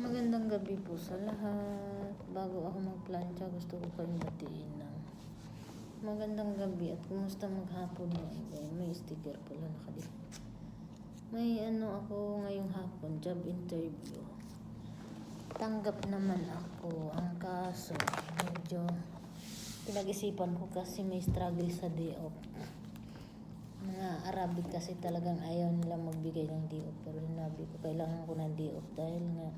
Magandang gabi po sa lahat. Bago ako magplantsa, gusto ko kayong batiin ng magandang gabi at kumusta maghapon ngayon. May sticker pala nakadip. May ako ngayong hapon, job interview. Tanggap naman ako. Ang kaso, medyo pinag-isipan ko kasi may struggle sa day off. Mga Arabic kasi talagang ayaw nila magbigay ng day off. Pero sinabi ko, kailangan ko ng day off dahil nga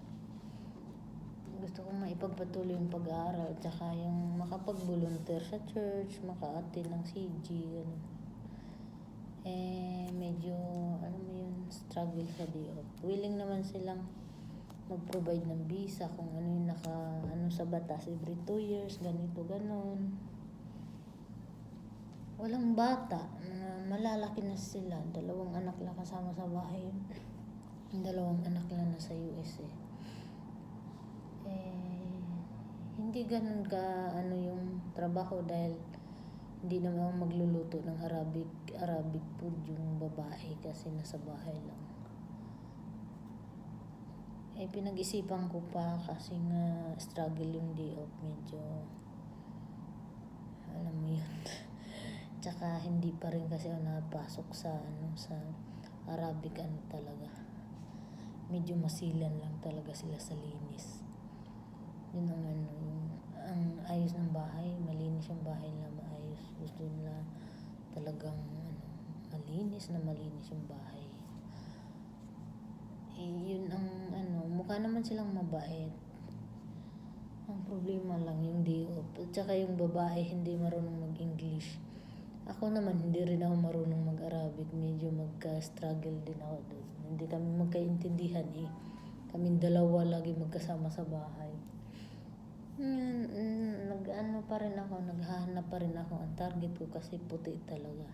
gusto kong maipagpatuloy yung pag-aaral at saka yung makapag-volunteer sa church, maka-attend ng CG, ganun. Medyo, struggle sa day off. Willing naman silang mag-provide ng visa kung ano yung sa batas, every 2 years, ganito, ganon. Walang bata, malalaki na sila, 2 anak lang kasama sa bahay. 2 anak lang na sa USA. Hindi ganun yung trabaho dahil hindi naman magluluto ng Arabic food yung babae kasi nasa bahay lang. Pinag-isipan ko pa kasi nga struggle yung day off, medyo alam mo yun. Tsaka hindi pa rin kasi ako napasok sa Arabic talaga. Medyo masilan lang talaga sila sa linis. Yun ang ayos ng bahay, malinis yung bahay nila, maayos. Gusto nila talagang malinis yung bahay. Yun ang mukha naman silang mabait. Ang problema lang yung day off. At saka yung babae hindi marunong mag-English. Ako naman hindi rin ako marunong mag-Arabic. Medyo magka-struggle din ako doon. Hindi kami magkaintindihan Kaming dalawa lagi magkasama sa bahay. Naghahanap pa rin ako. Ang target ko kasi puti talaga.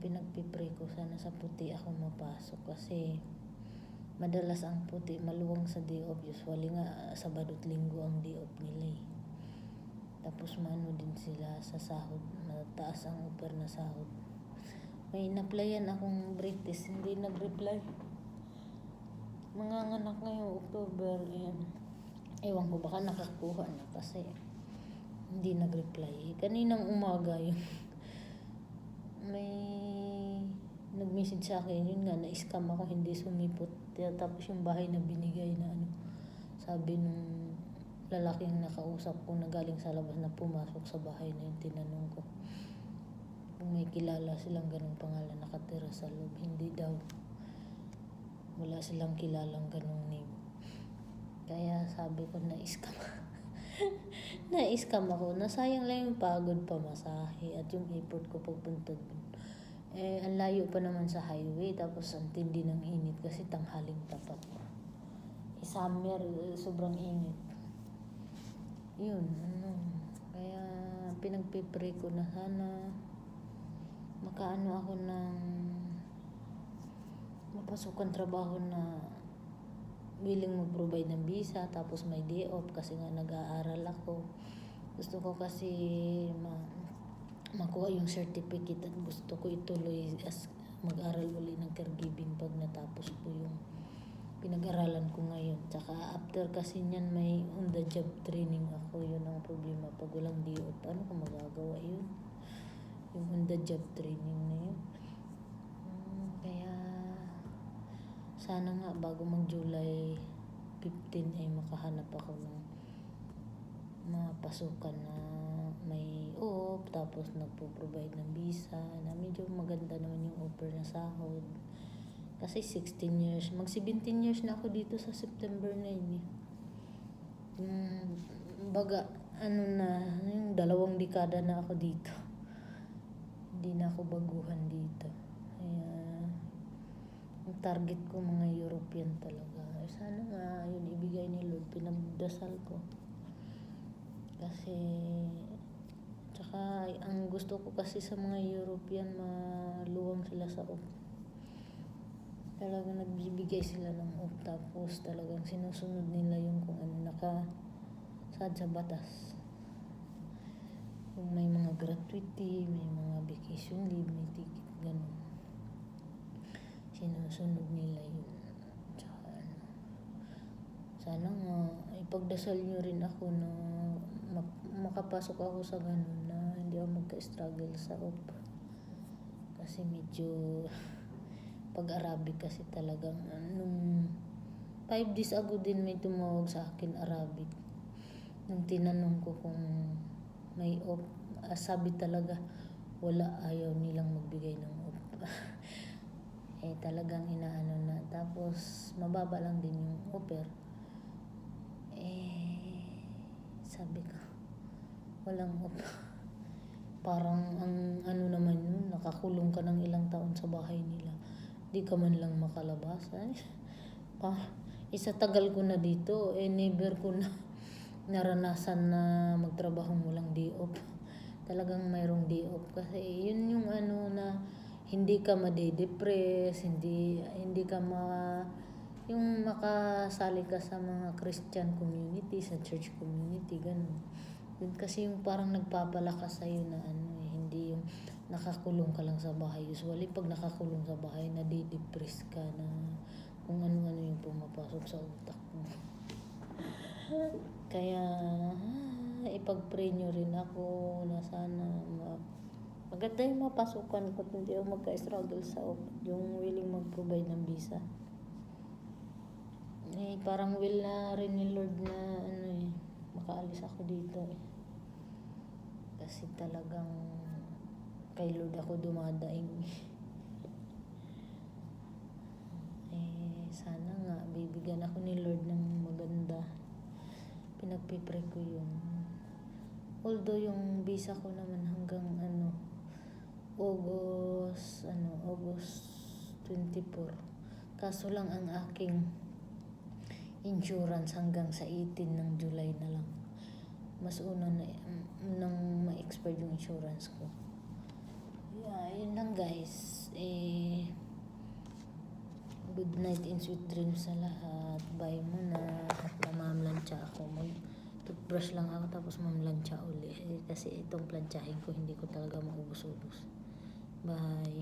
Pinagpipray ko sana sa puti ako mapasok kasi madalas ang puti maluwang sa day off. Usually nga Sabado at Linggo ang day off nila Tapos din sila sa sahod. Mataas ang offer na sahod. May in-applyan akong British, hindi nag-reply. Mga anak ngayong October, ewan ko baka nakakuha na kasi hindi nag-reply. Kaninang umaga may nag-message sa akin, yun nga, na-scam ako, hindi sumipot. Tapos yung bahay na binigay na sabi nung lalaking nakausap ko na galing sa labas na pumasok sa bahay na yun, tinanong ko kung may kilala silang ganung pangalan nakatira sa loob. Hindi daw. Wala silang kilalang ganung name. Kaya sabi ko na-scam. Na-scam ako. Nasayang lang yung pagod pamasahe at yung effort ko pagpunta dun. Ang layo pa naman sa highway, tapos ang tindi ng init kasi tanghaling tapat. Summer, sobrang init. Yun, kaya pinagpipray ko na sana makaano ako ng mapasukan trabaho na willing mag-provide ng visa, tapos may day off kasi nga nag-aaral ako. Gusto ko kasi makuha yung certificate at gusto ko ituloy mag-aral uli ng caregiving pag natapos ko yung pinag-aralan ko ngayon. Tsaka after kasi niyan may on the job training ako. Yun ang problema pag walang day off. Paano ko magagawa yun? Yung on the job training na yun. Kaya sana nga bago mag-July 15 ay makahanap ako ng mga pasukan na may off, tapos nagpo-provide ng visa na medyo maganda naman yung offer na sahod. Kasi 16 years, mag 17 years na ako dito sa September 9 Baga, yung 2 dekada na ako dito. Hindi na ako baguhan dito. Kaya, ang target ko mga European talaga. Sana nga, yun ibigay ni Lord, pinagdasal ko. Kasi, tsaka, ang gusto ko kasi sa mga European, maluwang sila sa off. Talagang nagbibigay sila ng off, tapos talagang sinusunod nila yung kung ano nakasaad sa batas. Kung may mga gratuity, may mga vacation leave, may ticket, ganun. Sinusunod nila yun. Tsaka Sana nga, ipagdasal nyo rin ako na makapasok ako sa ganun na hindi ako magka-struggle sa OP. Kasi medyo, pag Arabic kasi talagang, nung 5 days ago din may tumawag sa akin Arabic. Nung tinanong ko kung may OP, sabi talaga, wala, ayaw nilang magbigay ng OP. Talagang inaano na. Tapos, mababa lang din yung offer. Sabi ko, walang OP. Parang ang ano naman yun, nakakulong ka ng ilang taon sa bahay nila. Di ka man lang makalabas. Isa tagal ko na dito, never ko na naranasan na magtrabahong walang day off. Talagang mayroong day off kasi yun yung ano na hindi ka made-depress, hindi ka yung makasali ka sa mga Christian community, sa church community, ganun. Yun kasi yung parang nagpapalakas sa'yo na hindi yung nakakulong ka lang sa bahay. Usually, pag nakakulong sa bahay, nade-depress ka na kung ano-ano yung pumapasok sa utak mo. Kaya, ipag-pray nyo rin ako na sana maganda yung mapasukan ko, hindi ako magka-struggle sa yung willing mag-provide ng visa. Parang will na rin ni Lord na makaalis ako dito Kasi talagang kay Lord ako dumadaing. Sana nga, bibigyan ako ni Lord ng maganda. Pinagpipray ko yun. Although yung visa ko naman hanggang August 24. Kaso lang ang aking insurance hanggang sa 18 ng July na lang. Mas una na nang ma-expire yung insurance ko. Yun lang guys. Good night and sweet dreams sa lahat. Bye muna. At mamamlansya ako. Mag-toothbrush lang ako tapos mamlansya uli. Kasi itong plantsahin ko hindi ko talaga maubos-ubos. Bye.